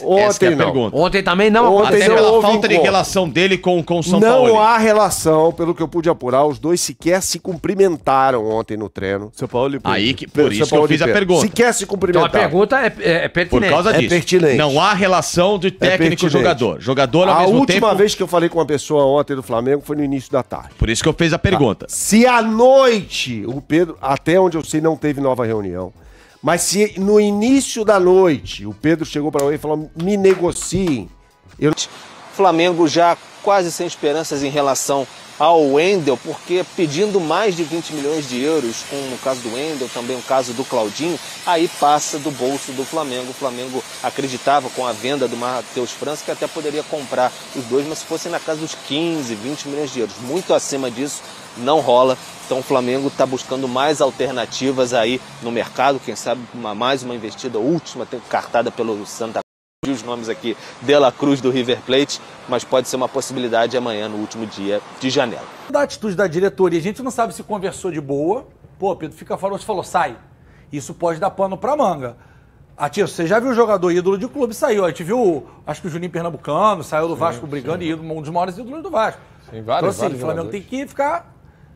Ontem é a pergunta. Ontem também não. Ontem Até pela falta de relação dele com o São Paulo. Não há relação, pelo que eu pude apurar, os dois sequer se cumprimentaram ontem no treino. São Paulo e Pedro. Aí, por isso que eu fiz a pergunta. Sequer se Então cumprimentaram. a pergunta é pertinente. Por causa disso. pertinente. Não há relação de técnico e jogador. Jogador, ao A mesmo última tempo... vez que eu falei com uma pessoa ontem do Flamengo foi no início da tarde. Por isso que eu fiz a pergunta. Se à noite, o Pedro, até onde eu sei, não teve nova reunião, mas se no início da noite o Pedro chegou para mim e falou, me negociem. Flamengo já quase sem esperanças em relação ao Wendel, porque pedindo mais de 20 milhões de euros, como no caso do Wendel, também o caso do Claudinho, aí passa do bolso do Flamengo. O Flamengo acreditava com a venda do Matheus França que até poderia comprar os dois, mas se fosse na casa dos 15, 20 milhões de euros. Muito acima disso, não rola. Então o Flamengo está buscando mais alternativas aí no mercado, quem sabe mais uma investida última, cartada pelo Santa Cruz, os nomes aqui, De La Cruz do River Plate, mas pode ser uma possibilidade amanhã, no último dia de janela. Da atitude da diretoria, a gente não sabe se conversou de boa. Pô, Pedro fica fora, você falou, sai. Isso pode dar pano pra manga. Atílio, você já viu o jogador ídolo de clube, saiu. A gente viu, acho que o Juninho Pernambucano, saiu do Vasco brigando e um dos maiores ídolos do Vasco. Sim, vários, então assim, o Flamengo tem que ficar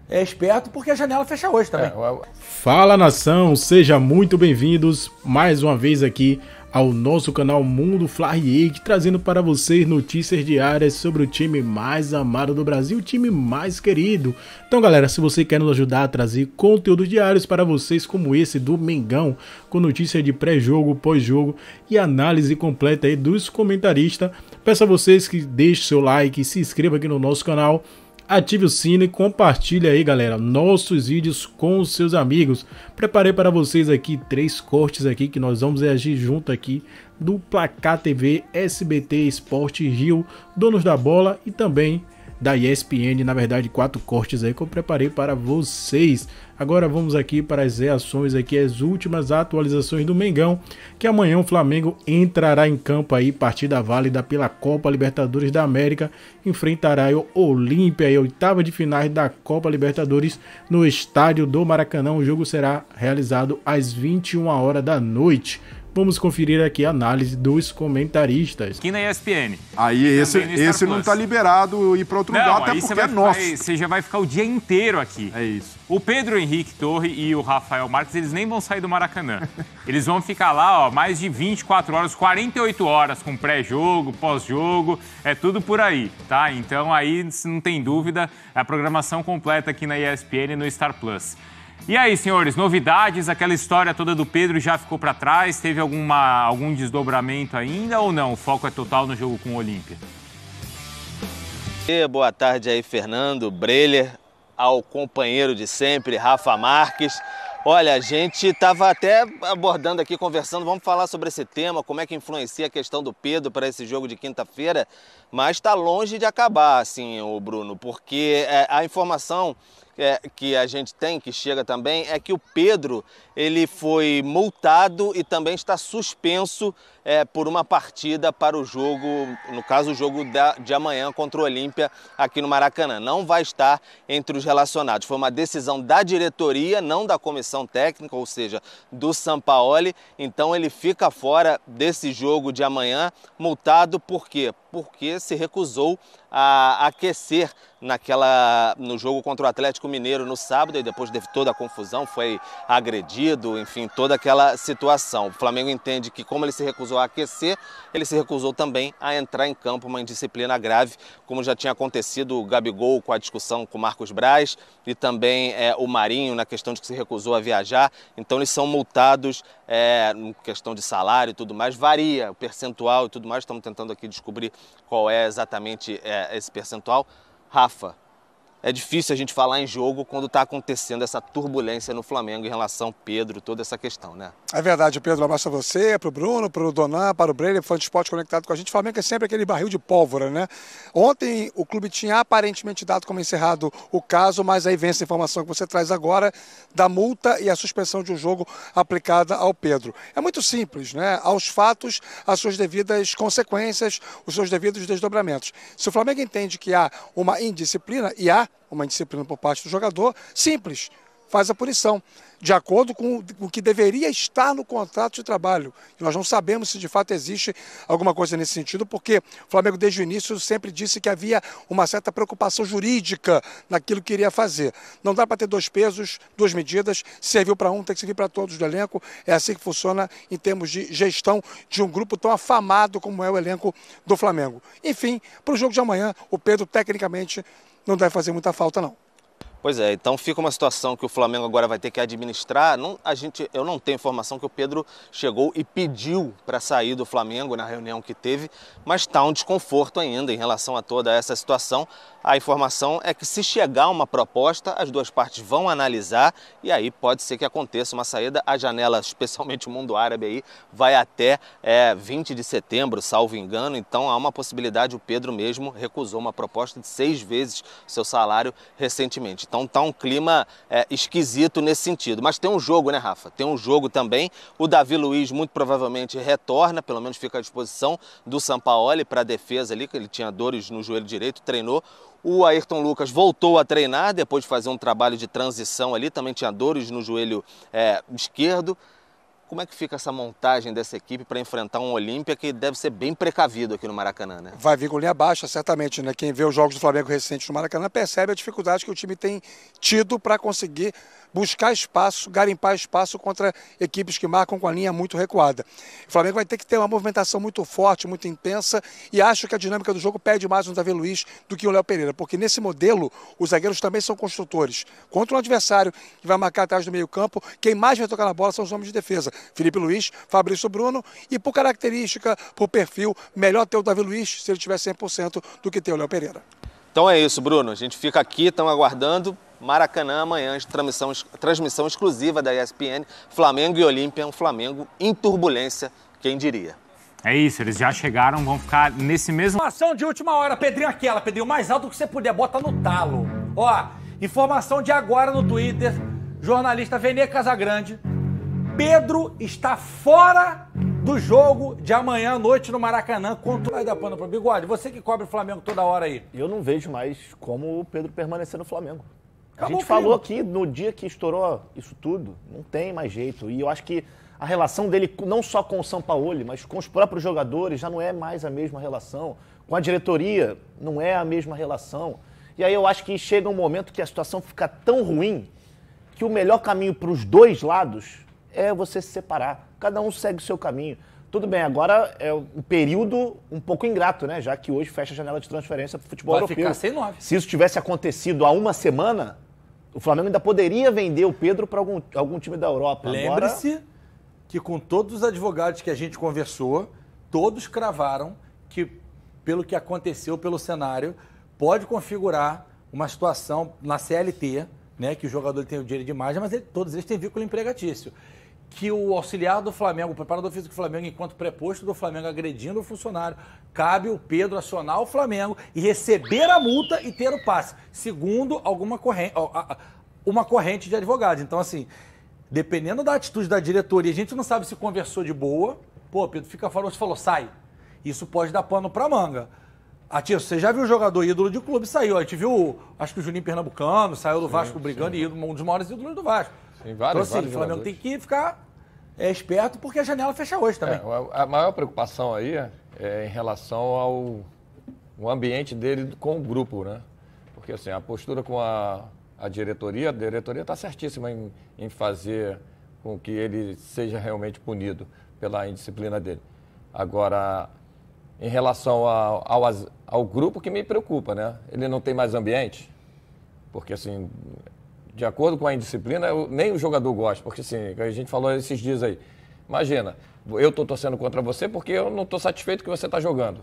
esperto porque a janela fecha hoje também. Fala, nação, sejam muito bem-vindos mais uma vez aqui ao nosso canal Mundo Fly, trazendo para vocês notícias diárias sobre o time mais amado do Brasil, o time mais querido. Então, galera, se você quer nos ajudar a trazer conteúdos diários para vocês como esse do Mengão, com notícia de pré-jogo, pós-jogo e análise completa aí dos comentaristas, peço a vocês que deixem seu like, se inscreva aqui no nosso canal, ative o sino e compartilhe aí, galera, nossos vídeos com os seus amigos. Preparei para vocês aqui 3 cortes aqui que nós vamos reagir junto aqui do Placar TV, SBT Esporte Rio, Donos da Bola e também da ESPN, na verdade 4 cortes aí que eu preparei para vocês. Agora vamos aqui para as reações aqui, as últimas atualizações do Mengão, que amanhã o Flamengo entrará em campo aí, partida válida pela Copa Libertadores da América, enfrentará o Olímpia, aí, 8ª de finais da Copa Libertadores no estádio do Maracanã. O jogo será realizado às 21 horas da noite. Vamos conferir aqui a análise dos comentaristas. Aqui na ESPN. Aí esse não tá liberado ir para outro lugar, até porque é nosso. Você já vai ficar o dia inteiro aqui. É isso. O Pedro Henrique Torre e o Rafael Marques, eles nem vão sair do Maracanã. Eles vão ficar lá, ó, mais de 24 horas, 48 horas com pré-jogo, pós-jogo, é tudo por aí, tá? Então aí, se não tem dúvida, a programação completa aqui na ESPN e no Star Plus. E aí, senhores, novidades? Aquela história toda do Pedro já ficou para trás? Teve algum desdobramento ainda ou não? O foco é total no jogo com o Olímpia. Boa tarde aí, Fernando, Breler, ao companheiro de sempre, Rafa Marques. Olha, a gente estava até abordando aqui, conversando, vamos falar sobre esse tema, como é que influencia a questão do Pedro para esse jogo de quinta-feira, mas está longe de acabar, assim, o Bruno, porque a informação que a gente tem, que chega também, é que o Pedro ele foi multado e também está suspenso por uma partida para o jogo, no caso o jogo de amanhã contra o Olímpia aqui no Maracanã. Não vai estar entre os relacionados. Foi uma decisão da diretoria, não da comissão técnica, ou seja, do Sampaoli. Então ele fica fora desse jogo de amanhã, multado por quê? Porque se recusou a aquecer no jogo contra o Atlético Mineiro no sábado, e depois de toda a confusão, foi agredido, enfim, toda aquela situação. O Flamengo entende que, como ele se recusou a aquecer, ele se recusou também a entrar em campo, uma indisciplina grave, como já tinha acontecido o Gabigol com a discussão com o Marcos Braz e também o Marinho na questão de que se recusou a viajar. Então eles são multados em questão de salário e tudo mais, varia o percentual e tudo mais, estamos tentando aqui descobrir qual é exatamente esse percentual. Rafa, é difícil a gente falar em jogo quando está acontecendo essa turbulência no Flamengo em relação ao Pedro, toda essa questão, né? É verdade, Pedro. Um abraço a você, para o Bruno, para o Donan, para o Breyer, fã de esporte conectado com a gente. O Flamengo é sempre aquele barril de pólvora, né? Ontem o clube tinha aparentemente dado como encerrado o caso, mas aí vem essa informação que você traz agora da multa e a suspensão de um jogo aplicada ao Pedro. É muito simples, né? Aos fatos, as suas devidas consequências, os seus devidos desdobramentos. Se o Flamengo entende que há uma indisciplina, e há uma indisciplina por parte do jogador, simples. faz a punição, de acordo com o que deveria estar no contrato de trabalho. E nós não sabemos se de fato existe alguma coisa nesse sentido, porque o Flamengo desde o início sempre disse que havia uma certa preocupação jurídica naquilo que iria fazer. Não dá para ter dois pesos, duas medidas, se serviu para um, tem que servir para todos do elenco. É assim que funciona em termos de gestão de um grupo tão afamado como é o elenco do Flamengo. Enfim, para o jogo de amanhã, o Pedro tecnicamente não deve fazer muita falta não. Pois é, então fica uma situação que o Flamengo agora vai ter que administrar. Eu não tenho informação que o Pedro chegou e pediu para sair do Flamengo na reunião que teve, mas está um desconforto ainda em relação a toda essa situação. A informação é que se chegar uma proposta, as duas partes vão analisar e aí pode ser que aconteça uma saída. A janela, especialmente o mundo árabe aí, vai até 20 de setembro, salvo engano. Então há uma possibilidade, o Pedro mesmo recusou uma proposta de 6 vezes o seu salário recentemente. Então tá um clima esquisito nesse sentido. Mas tem um jogo, né, Rafa? Tem um jogo também. O Davi Luiz muito provavelmente retorna, pelo menos fica à disposição do Sampaoli para a defesa ali, que ele tinha dores no joelho direito, treinou. O Ayrton Lucas voltou a treinar depois de fazer um trabalho de transição ali, também tinha dores no joelho esquerdo. Como é que fica essa montagem dessa equipe para enfrentar um Olímpia que deve ser bem precavido aqui no Maracanã, né? Vai vir com linha baixa, certamente, né? Quem vê os jogos do Flamengo recentes no Maracanã percebe a dificuldade que o time tem tido para conseguir buscar espaço, garimpar espaço contra equipes que marcam com a linha muito recuada. O Flamengo vai ter que ter uma movimentação muito forte, muito intensa, e acho que a dinâmica do jogo pede mais um Davi Luiz do que o Léo Pereira, porque nesse modelo os zagueiros também são construtores. Contra um adversário que vai marcar atrás do meio campo, quem mais vai tocar na bola são os homens de defesa. Felipe Luiz, Fabrício Bruno, e por característica, por perfil, melhor ter o Davi Luiz se ele tiver 100% do que ter o Léo Pereira. Então é isso, Bruno. A gente fica aqui, estamos aguardando. Maracanã amanhã, transmissão exclusiva da ESPN, Flamengo e Olímpia, um Flamengo em turbulência, quem diria. É isso, eles já chegaram, vão ficar nesse mesmo... Informação de última hora, Pedrinho, Pedrinho, mais alto que você puder, bota no talo. Ó, informação de agora no Twitter, jornalista Vene Casagrande, Pedro está fora do jogo de amanhã à noite no Maracanã contra... Vai dar pano pro Bigode, você que cobre o Flamengo toda hora aí. Eu não vejo mais como o Pedro permanecer no Flamengo. Acabou, a gente falou aqui no dia que estourou isso tudo, não tem mais jeito. E eu acho que a relação dele, não só com o Sampaoli, mas com os próprios jogadores, já não é mais a mesma relação. Com a diretoria, não é a mesma relação. E aí eu acho que chega um momento que a situação fica tão ruim que o melhor caminho para os dois lados é você se separar. Cada um segue o seu caminho. Tudo bem, agora é um período um pouco ingrato, né? Já que hoje fecha a janela de transferência para o futebol europeu. Vai ficar sem 9. Se isso tivesse acontecido há uma semana, o Flamengo ainda poderia vender o Pedro para algum time da Europa. Lembre-se que com todos os advogados que a gente conversou, todos cravaram que, pelo que aconteceu, pelo cenário, pode configurar uma situação na CLT, né, que o jogador tem o direito de imagem, mas todos eles têm vínculo empregatício. Que o auxiliar do Flamengo, o preparador físico do Flamengo, enquanto preposto do Flamengo agredindo o funcionário, cabe o Pedro acionar o Flamengo e receber a multa e ter o passe, segundo uma corrente de advogados. Então, assim, dependendo da atitude da diretoria, a gente não sabe se conversou de boa, pô, Pedro fica falando, você falou, sai. Isso pode dar pano pra manga. Você já viu o jogador ídolo de clube, saiu. A gente viu, acho que o Juninho Pernambucano, saiu do Vasco brigando e um dos maiores ídolos do Vasco. Tem vários, então, assim, o Flamengo tem que ficar esperto porque a janela fecha hoje também. A maior preocupação aí é em relação ao ambiente dele com o grupo, né? Porque assim, a postura com a diretoria está certíssima em fazer com que ele seja realmente punido pela indisciplina dele. Agora, em relação ao grupo, que me preocupa, né? Ele não tem mais ambiente, porque assim... De acordo com a indisciplina, nem o jogador gosta, porque assim, a gente falou esses dias aí. Imagina, eu estou torcendo contra você porque eu não estou satisfeito que você está jogando.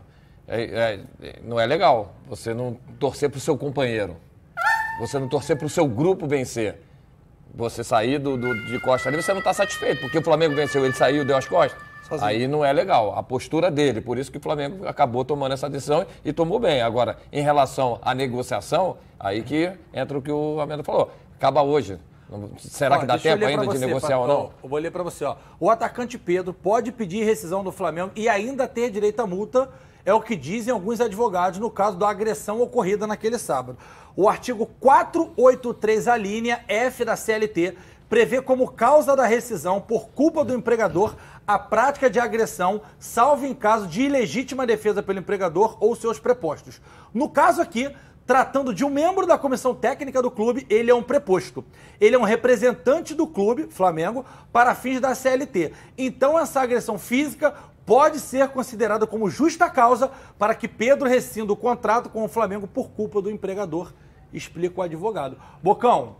Não é legal você não torcer para o seu companheiro, você não torcer para o seu grupo vencer. Você sair de costas ali, você não está satisfeito, porque o Flamengo venceu, ele saiu, deu as costas. Sozinho. Aí não é legal, a postura dele, por isso que o Flamengo acabou tomando essa decisão e tomou bem. Agora, em relação à negociação, aí que entra o que o Amendo falou. Acaba hoje. Será que dá tempo ainda de negociar ou não? Eu vou ler para você. O atacante Pedro pode pedir rescisão do Flamengo e ainda ter direito à multa, é o que dizem alguns advogados no caso da agressão ocorrida naquele sábado. O artigo 483, a linha F da CLT, prevê como causa da rescisão por culpa do empregador a prática de agressão, salvo em caso de ilegítima defesa pelo empregador ou seus prepostos. No caso aqui, tratando de um membro da comissão técnica do clube, ele é um preposto. Ele é um representante do clube, Flamengo, para fins da CLT. Então, essa agressão física pode ser considerada como justa causa para que Pedro rescinda o contrato com o Flamengo por culpa do empregador, explica o advogado. Bocão,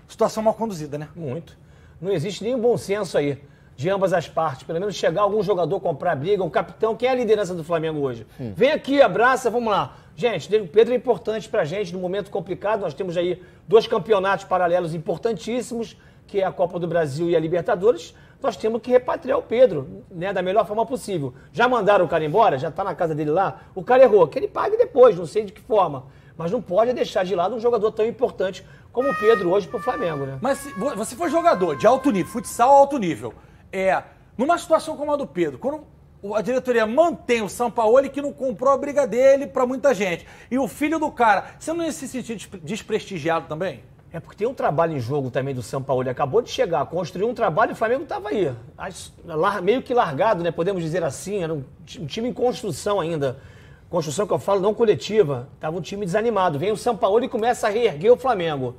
situação mal conduzida, né? Muito. Não existe nenhum bom senso aí, de ambas as partes. Pelo menos chegar algum jogador, comprar briga, um capitão. Quem é a liderança do Flamengo hoje? Vem aqui, abraça, vamos lá. Gente, o Pedro é importante pra gente num momento complicado. Nós temos aí 2 campeonatos paralelos importantíssimos, que é a Copa do Brasil e a Libertadores. Nós temos que repatriar o Pedro, né, da melhor forma possível. Já mandaram o cara embora? Já tá na casa dele lá? O cara errou. Que ele pague depois, não sei de que forma. Mas não pode deixar de lado um jogador tão importante como o Pedro hoje pro Flamengo, né? Mas se você for jogador de alto nível, futsal alto nível, numa situação como a do Pedro, quando a diretoria mantém o Sampaoli, que não comprou a briga dele pra muita gente, e o filho do cara, você não ia se sentir desprestigiado também? É porque tem um trabalho em jogo também do Sampaoli. Acabou de chegar, construiu um trabalho e o Flamengo estava aí. Meio que largado, né? Podemos dizer assim. Era um time em construção ainda. Construção que eu falo, não coletiva. Estava um time desanimado. Vem o Sampaoli e começa a reerguer o Flamengo.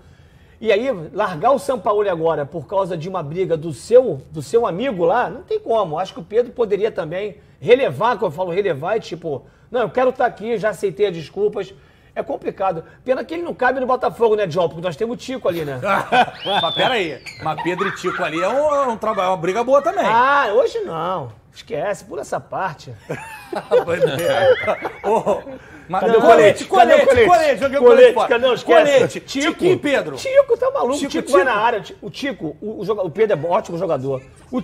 E aí, largar o Sampaoli agora por causa de uma briga do seu amigo lá, não tem como. Acho que o Pedro poderia também relevar, quando eu falo relevar, é tipo, não, eu quero estar aqui, já aceitei as desculpas. É complicado. Pena que ele não cabe no Botafogo, né, John? Porque nós temos o Tico ali, né? Mas peraí. Mas Pedro e Tico ali é um trabalho, uma briga boa também. Ah, hoje não. Esquece, pula essa parte. Cadê o colete? Colete. Joguei o colete fora. Cadê? Esquece. Tico e Pedro. Tico tá maluco. O Tico vai na área. O Tico, o Pedro é ótimo jogador. O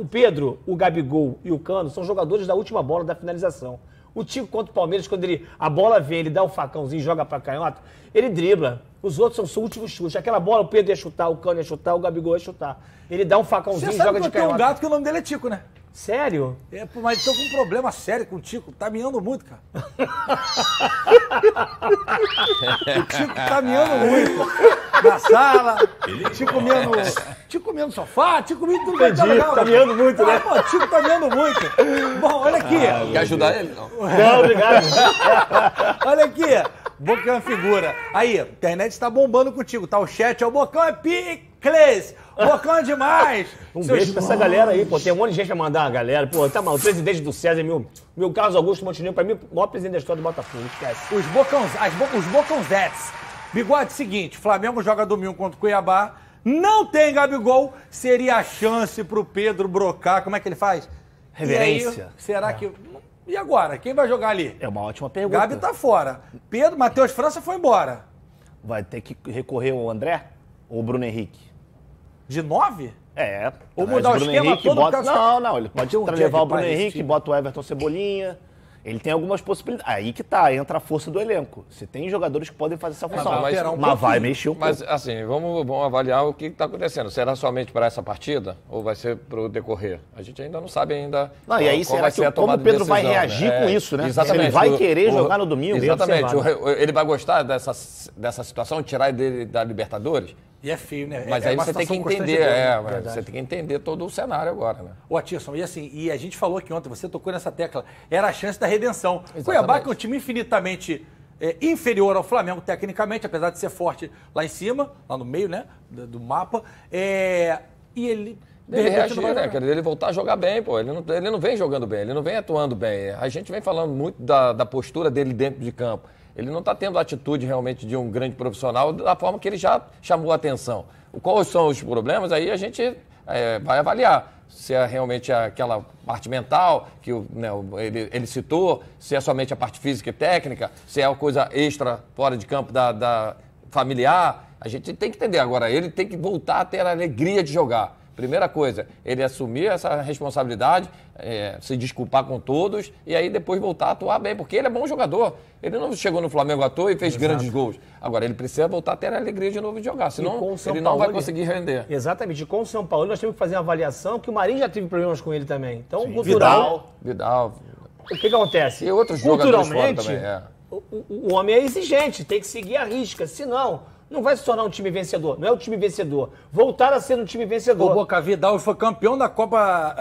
Pedro, o Gabigol e o Cano são jogadores da última bola da finalização. O Tico contra o Palmeiras, quando a bola vem, ele dá o facãozinho e joga pra canhota, ele dribla. Os outros são os últimos chutes. Aquela bola, o Pedro ia chutar, o Cano ia chutar, o Gabigol ia chutar. Ele dá um facãozinho e joga de canhota. Tem um gato que o nome dele é Tico, né? Sério? Mas tô com um problema sério com o Tico. Tá miando muito, cara. O Tico tá miando muito. Na sala, Tico miando no sofá, Tico miando tudo bem. Tá miando muito, né? Pô, Tico tá miando muito. Bom, olha aqui. Quer ajudar ele? Não. Não, obrigado. Olha aqui. Bocão é figura. Aí, a internet tá bombando contigo, tá? O chat, o Bocão é picles. Bocão é demais. Um beijo pra essa galera aí, pô. Tem um monte de gente pra mandar a galera. Pô, tá mal. O presidente do César, meu Carlos Augusto Montenegro, pra mim, o maior presidente da história do Botafogo. Esquece. Os Bocãozetes. Bigode, seguinte, Flamengo joga domingo contra o Cuiabá. Não tem Gabigol. Seria a chance pro Pedro brocar. Como é que ele faz? Reverência. E aí, será que... E agora? Quem vai jogar ali? É uma ótima pergunta. Gabi tá fora. Matheus França foi embora. Vai ter que recorrer ao André ou o Bruno Henrique? De 9? É. Ou mudar o esquema Henrique, todo? Não. Ele pode levar o Bruno Henrique, bota o Everton Cebolinha. Ele tem algumas possibilidades. Aí que tá, entra a força do elenco. Você tem jogadores que podem fazer essa função. Mas vai mexer um pouco. Mas assim, vamos avaliar o que está acontecendo. Será somente para essa partida ou vai ser para o decorrer? A gente ainda não sabe ainda. Não, e aí será que como o Pedro vai reagir com isso, né? Exatamente. Ele vai querer jogar no domingo. Exatamente. Ele vai gostar dessa situação, tirar ele da Libertadores? E é feio, né? Mas aí você tem que entender, você tem que entender todo o cenário agora, né? Ô, Atirson, e a gente falou aqui ontem, você tocou nessa tecla, era a chance da redenção. O Cuiabá, que é um time infinitamente inferior ao Flamengo, tecnicamente, apesar de ser forte lá em cima, lá no meio, né, do mapa, e ele... Ele reagir, né? Quer dizer, ele voltar a jogar bem, pô. Ele não vem jogando bem, ele não vem atuando bem. A gente vem falando muito da postura dele dentro de campo. Ele não está tendo a atitude realmente de um grande profissional da forma que ele já chamou a atenção. Quais são os problemas? Aí a gente vai avaliar se é realmente aquela parte mental que ele citou, se é somente a parte física e técnica, se é uma coisa extra fora de campo da familiar. A gente tem que entender agora. Ele tem que voltar a ter a alegria de jogar. Primeira coisa, ele assumir essa responsabilidade, se desculpar com todos e aí depois voltar a atuar bem, porque ele é bom jogador. Ele não chegou no Flamengo à toa e fez grandes gols. Agora, ele precisa voltar a ter a alegria de novo de jogar, senão ele não vai conseguir render. Exatamente. E com o São Paulo, nós temos que fazer uma avaliação, que o Marinho já teve problemas com ele também. Então, cultural... Vidal. O que acontece? E outros jogadores fora culturalmente, também, o homem é exigente, tem que seguir a risca, senão não vai se tornar um time vencedor. Não é o time vencedor. Voltar a ser um time vencedor. O Boca Vidal foi campeão da Copa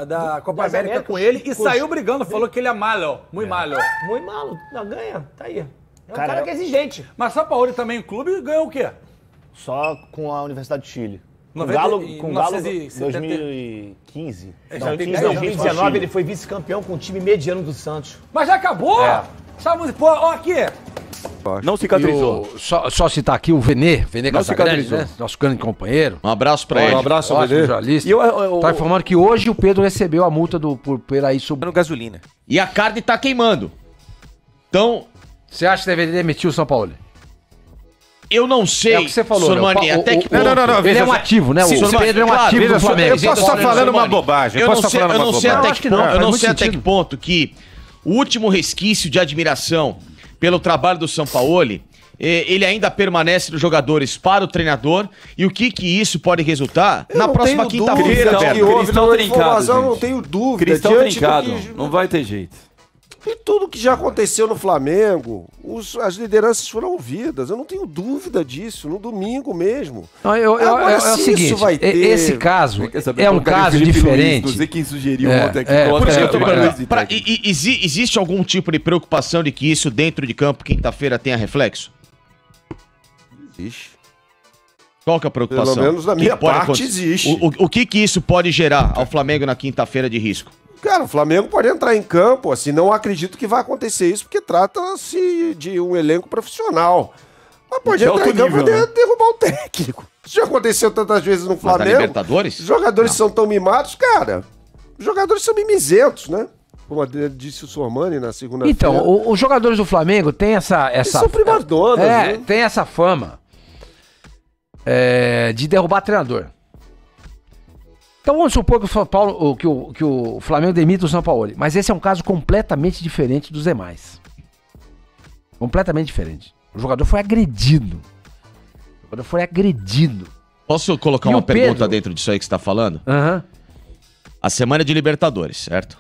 América com ele e saiu brigando, falou que ele é malo, muito malo. Muito malo, não, ganha, tá aí. É um cara que é exigente. Mas São Paulo também, o clube, ganhou o quê? Só com a Universidade do Chile. Com o 90, Galo, em com o Galo 2070. 2015. Em 2019 ele foi vice-campeão com o time mediano do Santos. Mas já acabou? Sabe, pô, ó aqui. Não cicatrizou. Só citar aqui o Vene Casagrande, né? Nosso grande companheiro. Um abraço pra ele. Um abraço ao Vene. Jornalista. Tá informando que hoje o Pedro recebeu a multa por aí subindo gasolina. E a carne tá queimando. Então... Você acha que deveria demitir o São Paulo? Eu não sei, é o que você falou, Sormani, até que ponto... Não, ele é um ativo, né? O Pedro é um ativo do Flamengo. Eu posso estar falando uma bobagem. Eu não sei até que ponto que o último resquício de admiração pelo trabalho do Sampaoli, ele ainda permanece nos jogadores para o treinador, e o que isso pode resultar na próxima quinta-feira, Eu não tenho dúvida. Cristão trincado, não vai ter jeito. E tudo que já aconteceu no Flamengo, as lideranças foram ouvidas. Eu não tenho dúvida disso, no domingo mesmo. Não, é o seguinte, esse caso é um caso diferente. Você que sugeriu ontem aqui. Existe algum tipo de preocupação de que isso dentro de campo, quinta-feira, tenha reflexo? Existe. Qual que é a preocupação? Pelo menos da minha parte existe. O que isso pode gerar ao Flamengo na quinta-feira de risco? Cara, o Flamengo pode entrar em campo, assim, não acredito que vai acontecer isso, porque trata-se de um elenco profissional. Mas pode entrar em campo e derrubar o técnico. Isso já aconteceu tantas vezes no Flamengo. Mas na Libertadores? Os jogadores são tão mimados, cara. Os jogadores são mimizentos, né? Como disse o Sormani na segunda-feira. Então, os jogadores do Flamengo têm essa Eles são primadonas, né? Tem essa fama de derrubar treinador. Então vamos supor que o São Paulo, que o Flamengo demita o São Paulo, mas esse é um caso completamente diferente dos demais. Completamente diferente. O jogador foi agredido. Posso colocar uma pergunta dentro disso aí que você está falando? A semana de Libertadores, certo?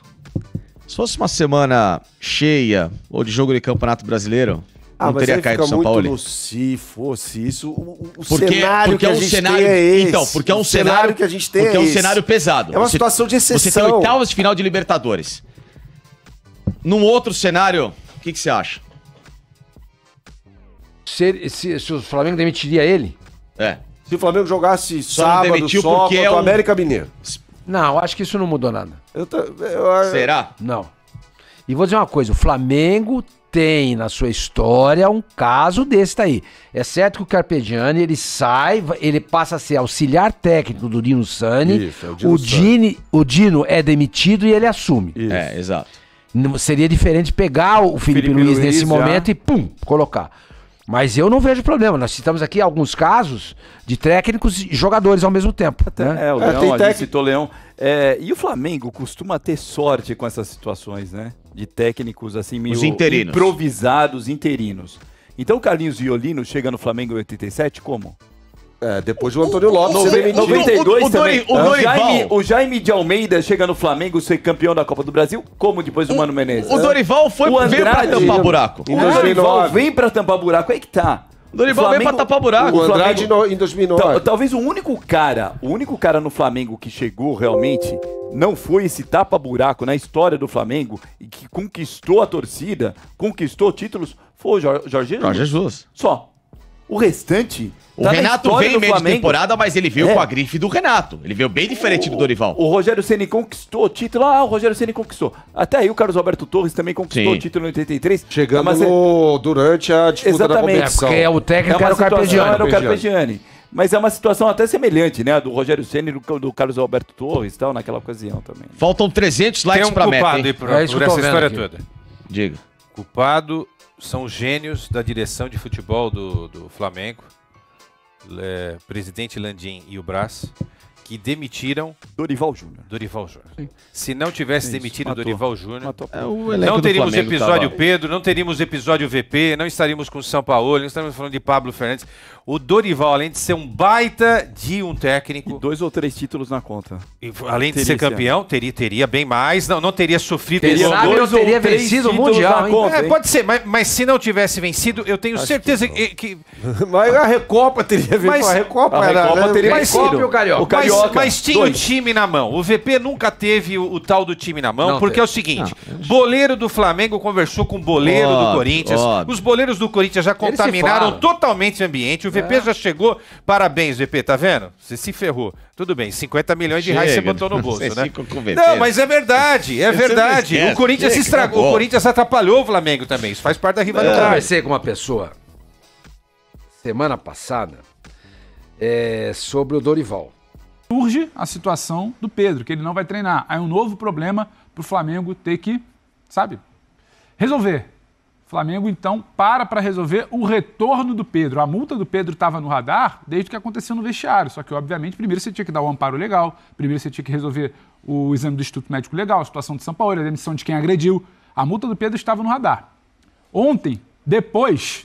Se fosse uma semana cheia ou de jogo de Campeonato Brasileiro, não teria caído o São Paulo? Se fosse isso, o cenário que a gente tem é esse. Então, porque é um cenário que a gente tem é um cenário pesado. É uma situação de exceção. Você tem oitavas de final de Libertadores. Num outro cenário, o que você acha? Se o Flamengo demitiria ele? Se o Flamengo jogasse sábado só contra o América Mineiro. Não, acho que isso não mudou nada. Será? Não. E vou dizer uma coisa, o Flamengo tem na sua história um caso desse daí. É certo que o Carpegiani, ele passa a ser auxiliar técnico do Dino Sani. Isso, é o Dino é demitido e ele assume. Isso. Exato. Seria diferente pegar o Felipe Luiz nesse momento e pum, colocar. Mas eu não vejo problema. Nós citamos aqui alguns casos de técnicos e jogadores ao mesmo tempo. O Leão, a gente citou o Leão. E o Flamengo costuma ter sorte com essas situações, né? De técnicos assim meio improvisados, interinos. Então o Carlinhos Violino chega no Flamengo em 87 como? Depois do Antônio Lopes ser demitido. 92 também. O Jaime de Almeida chega no Flamengo ser campeão da Copa do Brasil, como depois do Mano Menezes. O Dorival veio pra tampar buraco. O Dorival vem pra tampar buraco, aí que tá. O Dorival veio pra tapar buraco. O Andrade em 2009. Talvez o único cara no Flamengo que chegou realmente não foi esse tapa-buraco na história do Flamengo e que conquistou a torcida, conquistou títulos, foi o Jorge Jesus. Só. O restante... O Renato veio em meio de temporada, mas ele veio com a grife do Renato. Ele veio bem diferente do Dorival. O Rogério Ceni conquistou o título. O Rogério Ceni conquistou. Até aí o Carlos Alberto Torres também conquistou o título em 83. Chegando durante a disputa da competição. Porque o técnico era o Carpegiani. Mas é uma situação até semelhante, né? Do Rogério Ceni e do Carlos Alberto Torres e tal, naquela ocasião também. Faltam 300 likes pra meta, hein? Por essa história toda. Diga. Culpado são os gênios da direção de futebol do Flamengo. Presidente Landim e o Brás, que demitiram Dorival Júnior. Se não tivesse demitido Dorival Júnior, não teríamos episódio Pedro, não teríamos episódio VP, não estaríamos com o São Paulo, não estaríamos falando de Pablo Fernandes. O Dorival, além de ser um baita de um técnico... E 2 ou 3 títulos na conta. E, além de ser campeão, teria bem mais, não teria sofrido... Teria vencido o Mundial, hein? Pode ser, mas se não tivesse vencido, eu tenho certeza que... Mas a Recopa teria vencido. A Recopa teria vencido. O Carioca. Mas tinha o time na mão. O VP nunca teve o tal do time na mão, porque é o seguinte, boleiro do Flamengo conversou com o boleiro do Corinthians, os boleiros do Corinthians já contaminaram totalmente o ambiente, o VP já chegou, parabéns VP, tá vendo? Você se ferrou. Tudo bem, 50 milhões de reais você botou no bolso, né? Não, mas é verdade, O Corinthians se estragou, o Corinthians atrapalhou o Flamengo também, isso faz parte da rivalidade. Eu conversei com uma pessoa semana passada sobre o Dorival. Surge a situação do Pedro, que ele não vai treinar. Aí um novo problema para o Flamengo ter que, resolver. O Flamengo, então, para resolver o retorno do Pedro. A multa do Pedro estava no radar desde o que aconteceu no vestiário. Só que, obviamente, primeiro você tinha que dar o amparo legal, primeiro você tinha que resolver o exame do Instituto Médico Legal, a situação de São Paulo, a demissão de quem agrediu. A multa do Pedro estava no radar. Ontem, depois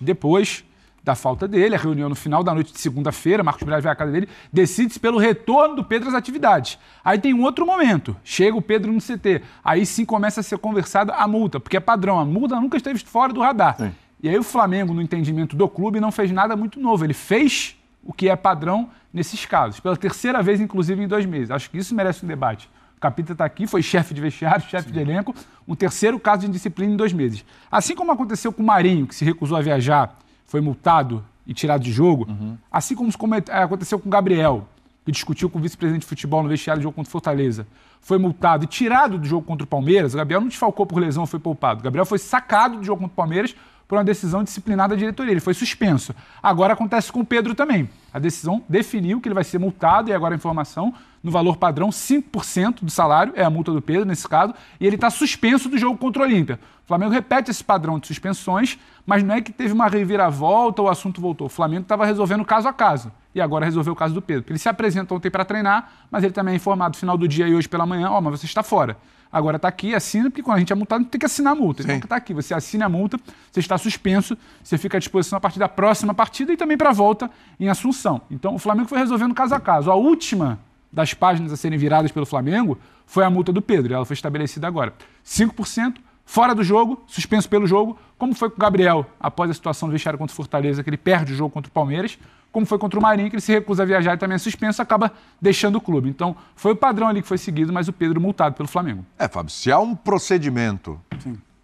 da falta dele, a reunião no final da noite de segunda-feira, Marcos Braz vai à casa dele, decide-se pelo retorno do Pedro às atividades. Aí tem um outro momento, chega o Pedro no CT, aí sim começa a ser conversada a multa, porque é padrão, a multa nunca esteve fora do radar. Sim. E aí o Flamengo, no entendimento do clube, não fez nada muito novo, ele fez o que é padrão nesses casos, pela terceira vez, inclusive, em 2 meses. Acho que isso merece um debate. O Capita está aqui, foi chefe de vestiário, chefe de elenco, um terceiro caso de indisciplina em 2 meses. Assim como aconteceu com o Marinho, que se recusou a viajar, foi multado e tirado de jogo, assim como aconteceu com o Gabriel, que discutiu com o vice-presidente de futebol no vestiário de jogo contra o Fortaleza, foi multado e tirado do jogo contra o Palmeiras. O Gabriel não desfalcou por lesão, foi poupado. O Gabriel foi sacado do jogo contra o Palmeiras por uma decisão disciplinar da diretoria. Ele foi suspenso. Agora acontece com o Pedro também. A decisão definiu que ele vai ser multado, e agora a informação, no valor padrão, 5% do salário, é a multa do Pedro nesse caso, e ele está suspenso do jogo contra o Olímpia. O Flamengo repete esse padrão de suspensões, mas não é que teve uma reviravolta ou o assunto voltou. O Flamengo estava resolvendo caso a caso, e agora resolveu o caso do Pedro. Ele se apresenta ontem para treinar, mas ele também é informado no final do dia e hoje pela manhã, mas você está fora. Agora está aqui, assina, porque quando a gente é multado, tem que assinar a multa. Então está aqui, você assina a multa, você está suspenso, você fica à disposição a partir da próxima partida e também para a volta em Assunção. Então o Flamengo foi resolvendo caso a caso. A última das páginas a serem viradas pelo Flamengo foi a multa do Pedro, e ela foi estabelecida agora. 5%, fora do jogo, suspenso pelo jogo, como foi com o Gabriel, após a situação do vestiário contra o Fortaleza, que ele perde o jogo contra o Palmeiras, como foi contra o Marinho, que ele se recusa a viajar e também é suspenso, acaba deixando o clube. Então, foi o padrão ali que foi seguido, mas o Pedro multado pelo Flamengo. Fábio, se há um procedimento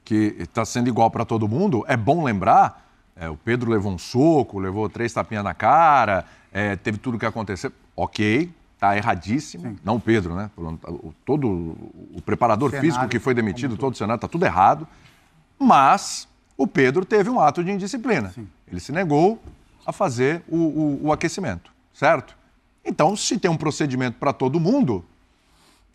que está sendo igual para todo mundo, é bom lembrar, o Pedro levou um soco, levou 3 tapinhas na cara, teve tudo o que aconteceu, ok, está erradíssimo, não o Pedro, né? Todo o preparador físico que foi demitido, todo o cenário, está tudo errado, mas o Pedro teve um ato de indisciplina. Ele se negou a fazer o aquecimento, certo? Então, se tem um procedimento para todo mundo,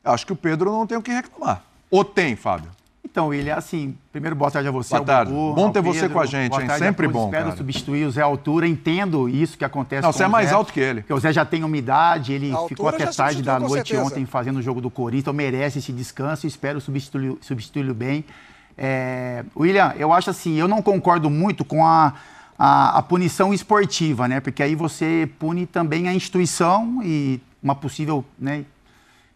acho que o Pedro não tem o que reclamar. Ou tem, Fábio? Então, William, assim, primeiro boa tarde a você. Boa tarde. Bom ter você com a gente, hein? Sempre bom, cara. Espero substituir o Zé à altura, entendo isso que acontece com o Zé. Não, você é mais alto que ele. Porque o Zé já tem umidade, ele ficou até tarde da noite ontem fazendo o jogo do Corinthians, então merece esse descanso e espero substituí-lo bem. William, eu acho assim, eu não concordo muito com a punição esportiva, né? Porque aí você pune também a instituição e uma possível, né,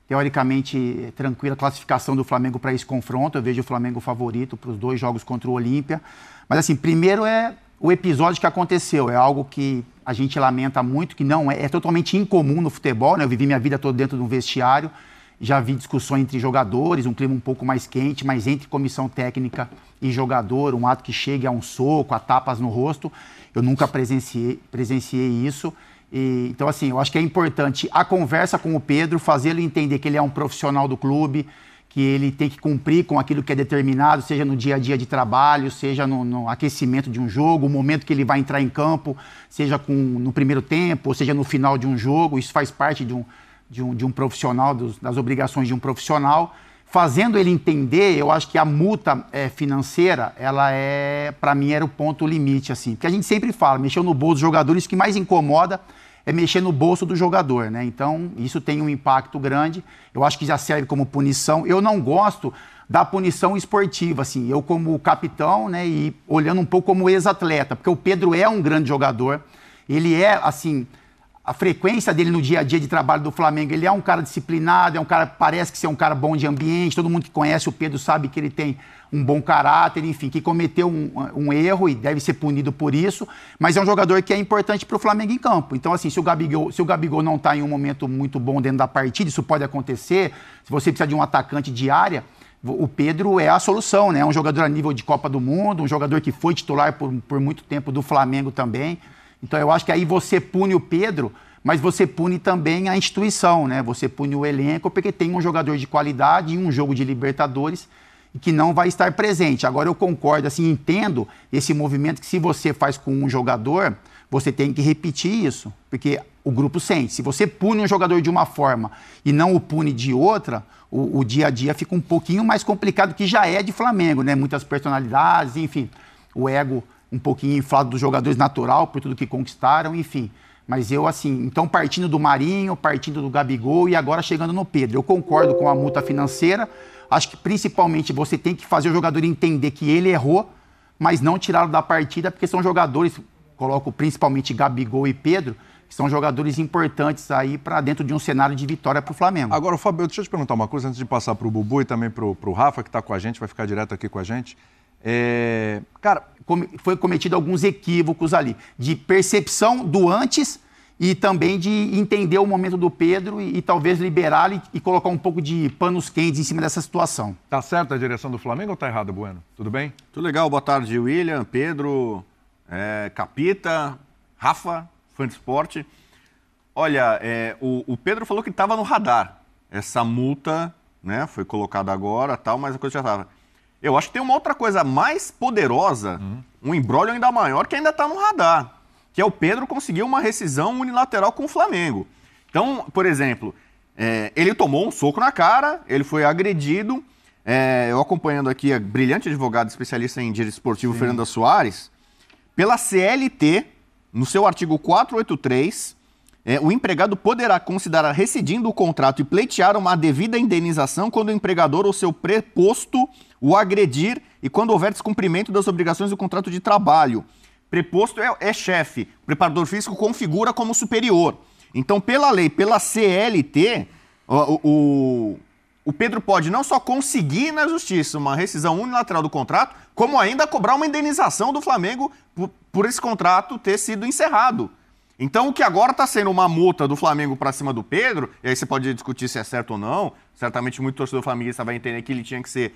teoricamente tranquila classificação do Flamengo para esse confronto. Eu vejo o Flamengo favorito para os 2 jogos contra o Olímpia. Mas assim, primeiro é o episódio que aconteceu. É algo que a gente lamenta muito, que não é totalmente incomum no futebol, né? Eu vivi minha vida toda dentro de um vestiário, já vi discussões entre jogadores, um clima um pouco mais quente, mas entre comissão técnica e jogador, um ato que chegue a um soco, a tapas no rosto, eu nunca presenciei isso. Então, assim, eu acho que é importante a conversa com o Pedro, fazê-lo entender que ele é um profissional do clube, que ele tem que cumprir com aquilo que é determinado, seja no dia a dia de trabalho, seja no aquecimento de um jogo, o momento que ele vai entrar em campo, seja no primeiro tempo, ou seja no final de um jogo. Isso faz parte de um profissional, das obrigações de um profissional. Fazendo ele entender, eu acho que a multa financeira, ela para mim, era o ponto limite, assim. Porque a gente sempre fala, mexeu no bolso dos jogadores, o que mais incomoda é mexer no bolso do jogador, né? Então, isso tem um impacto grande. Eu acho que já serve como punição. Eu não gosto da punição esportiva, assim. Eu como capitão, né, e olhando um pouco como ex-atleta, porque o Pedro é um grande jogador. Ele é, assim, a frequência dele no dia a dia de trabalho do Flamengo, ele é um cara disciplinado, é um cara, parece que é um cara bom de ambiente, todo mundo que conhece o Pedro sabe que ele tem um bom caráter, enfim, que cometeu um erro e deve ser punido por isso, mas é um jogador que é importante para o Flamengo em campo. Então, assim, se o Gabigol não está em um momento muito bom dentro da partida, isso pode acontecer, se você precisa de um atacante de área, o Pedro é a solução, né? É um jogador a nível de Copa do Mundo, um jogador que foi titular por muito tempo do Flamengo também. Então, eu acho que aí você pune o Pedro, mas você pune também a instituição, né? Você pune o elenco, porque tem um jogador de qualidade em um jogo de Libertadores que não vai estar presente. Agora, eu concordo, assim, entendo esse movimento que se você faz com um jogador, você tem que repetir isso, porque o grupo sente. Se você pune um jogador de uma forma e não o pune de outra, o dia a dia fica um pouquinho mais complicado, que já é de Flamengo, né? Muitas personalidades, enfim, o ego um pouquinho inflado dos jogadores, natural, por tudo que conquistaram, enfim. Mas eu, assim, então partindo do Marinho, partindo do Gabigol e agora chegando no Pedro. Eu concordo com a multa financeira, acho que principalmente você tem que fazer o jogador entender que ele errou, mas não tirá-lo da partida, porque são jogadores, coloco principalmente Gabigol e Pedro, que são jogadores importantes aí para dentro de um cenário de vitória para o Flamengo. Agora, Fábio, deixa eu te perguntar uma coisa antes de passar para o Bubu e também para o Rafa, que está com a gente, vai ficar direto aqui com a gente. Cara, foi cometido alguns equívocos ali, de percepção do antes e também de entender o momento do Pedro e talvez liberá-lo e colocar um pouco de panos quentes em cima dessa situação. Tá certo a direção do Flamengo ou tá errado, Bueno? Tudo bem? Tudo legal, boa tarde, William, Pedro, Capita, Rafa, fã de esporte. Olha, o Pedro falou que estava no radar. Essa multa, né, foi colocada agora, tal, mas a coisa já estava. Eu acho que tem uma outra coisa mais poderosa, um imbróglio ainda maior, que ainda está no radar, que é o Pedro conseguir uma rescisão unilateral com o Flamengo. Então, por exemplo, ele tomou um soco na cara, ele foi agredido, eu acompanhando aqui a brilhante advogada especialista em direito esportivo, Fernanda Soares, pela CLT, no seu artigo 483, o empregado poderá considerar rescindindo o contrato e pleitear uma devida indenização quando o empregador ou seu preposto o agredir e quando houver descumprimento das obrigações do contrato de trabalho. Preposto é chefe, o preparador físico configura como superior. Então, pela lei, pela CLT, o Pedro pode não só conseguir na justiça uma rescisão unilateral do contrato, como ainda cobrar uma indenização do Flamengo por esse contrato ter sido encerrado. Então, o que agora está sendo uma multa do Flamengo para cima do Pedro, e aí você pode discutir se é certo ou não, certamente muito torcedor flamenguista vai entender que ele tinha que ser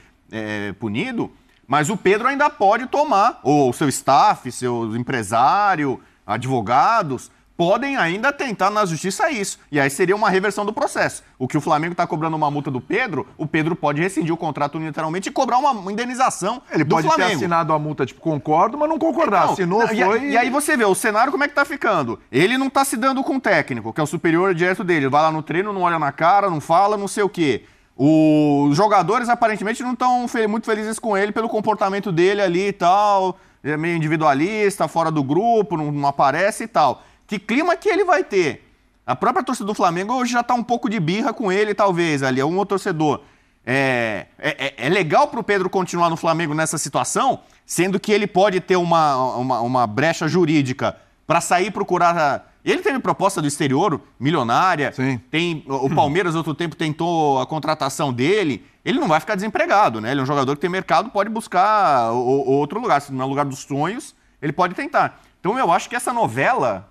punido, mas o Pedro ainda pode tomar, ou seu staff, seu empresário, advogados, podem ainda tentar na justiça isso. E aí seria uma reversão do processo. O que o Flamengo está cobrando uma multa do Pedro, o Pedro pode rescindir o contrato unilateralmente e cobrar uma indenização Ele do pode Flamengo. ter assinado a multa, tipo, concordo, mas não concordar. Então, Assinou, foi... E aí você vê, o cenário como é que tá ficando. Ele não tá se dando com o técnico, que é o superior direto dele. Ele vai lá no treino, não olha na cara, não fala, não sei o quê. Os jogadores aparentemente não estão muito felizes com ele pelo comportamento dele ali e tal. Ele é meio individualista, fora do grupo, não aparece e tal. Que clima que ele vai ter? A própria torcida do Flamengo hoje já está um pouco de birra com ele, talvez, ali, algum outro torcedor. É legal para o Pedro continuar no Flamengo nessa situação, sendo que ele pode ter uma brecha jurídica para sair procurar... Ele teve proposta do exterior, milionária. Sim. O Palmeiras, outro tempo, tentou a contratação dele. Ele não vai ficar desempregado, né? Ele é um jogador que tem mercado, pode buscar outro lugar. Se não é o lugar dos sonhos, ele pode tentar. Então eu acho que essa novela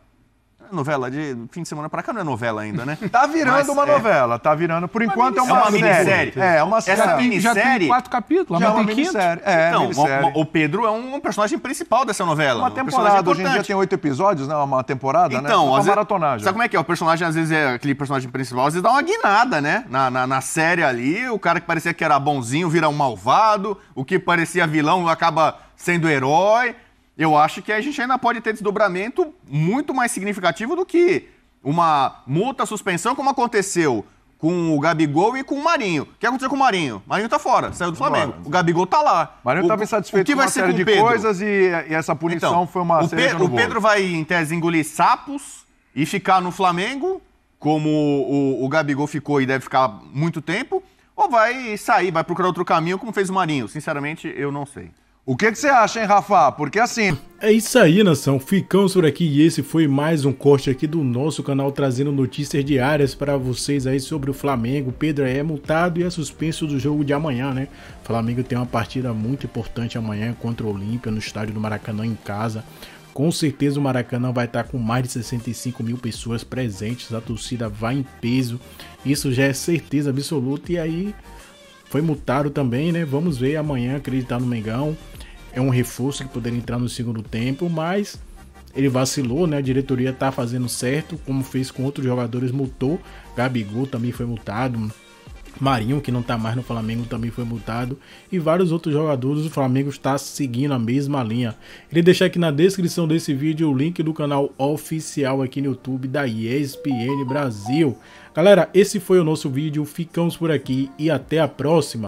de fim de semana pra cá não é novela ainda, né? Tá virando uma novela, tá virando. Por enquanto é uma minissérie. É uma série. Essa minissérie... Já tem 4 capítulos, já mas é uma tem minissérie. Então, o Pedro é um personagem principal dessa novela. Uma temporada, hoje em dia tem 8 episódios, né? Uma temporada, então, né? Uma maratonagem. Sabe como é que é? O personagem, às vezes, é aquele personagem principal, às vezes dá uma guinada, né? Na série ali, o cara que parecia que era bonzinho vira um malvado, o que parecia vilão acaba sendo herói. Eu acho que a gente ainda pode ter desdobramento muito mais significativo do que uma multa, suspensão, como aconteceu com o Gabigol e com o Marinho. O que aconteceu com o Marinho? O Marinho tá fora, saiu do Flamengo. O Gabigol tá lá. O Marinho estava insatisfeito com uma série de coisas e essa punição foi uma cereja no bolo. O Pedro vai, em tese, engolir sapos e ficar no Flamengo, como o Gabigol ficou e deve ficar muito tempo, ou vai sair, vai procurar outro caminho, como fez o Marinho? Sinceramente, eu não sei. O que você acha, hein, Rafa? Porque assim... É isso aí, nação. Ficamos por aqui e esse foi mais um corte aqui do nosso canal, trazendo notícias diárias para vocês aí sobre o Flamengo. O Pedro é multado e é suspenso do jogo de amanhã, né? O Flamengo tem uma partida muito importante amanhã contra o Olímpia no estádio do Maracanã em casa. Com certeza o Maracanã vai estar com mais de 65 mil pessoas presentes, a torcida vai em peso, isso já é certeza absoluta. E aí foi multado também, né? Vamos ver amanhã, acreditar no Mengão. É um reforço que poderia entrar no segundo tempo, mas ele vacilou, né? A diretoria tá fazendo certo, como fez com outros jogadores, multou. Gabigol também foi multado. Marinho, que não tá mais no Flamengo, também foi multado. E vários outros jogadores, o Flamengo está seguindo a mesma linha. Ele deixa aqui na descrição desse vídeo o link do canal oficial aqui no YouTube da ESPN Brasil. Galera, esse foi o nosso vídeo. Ficamos por aqui e até a próxima.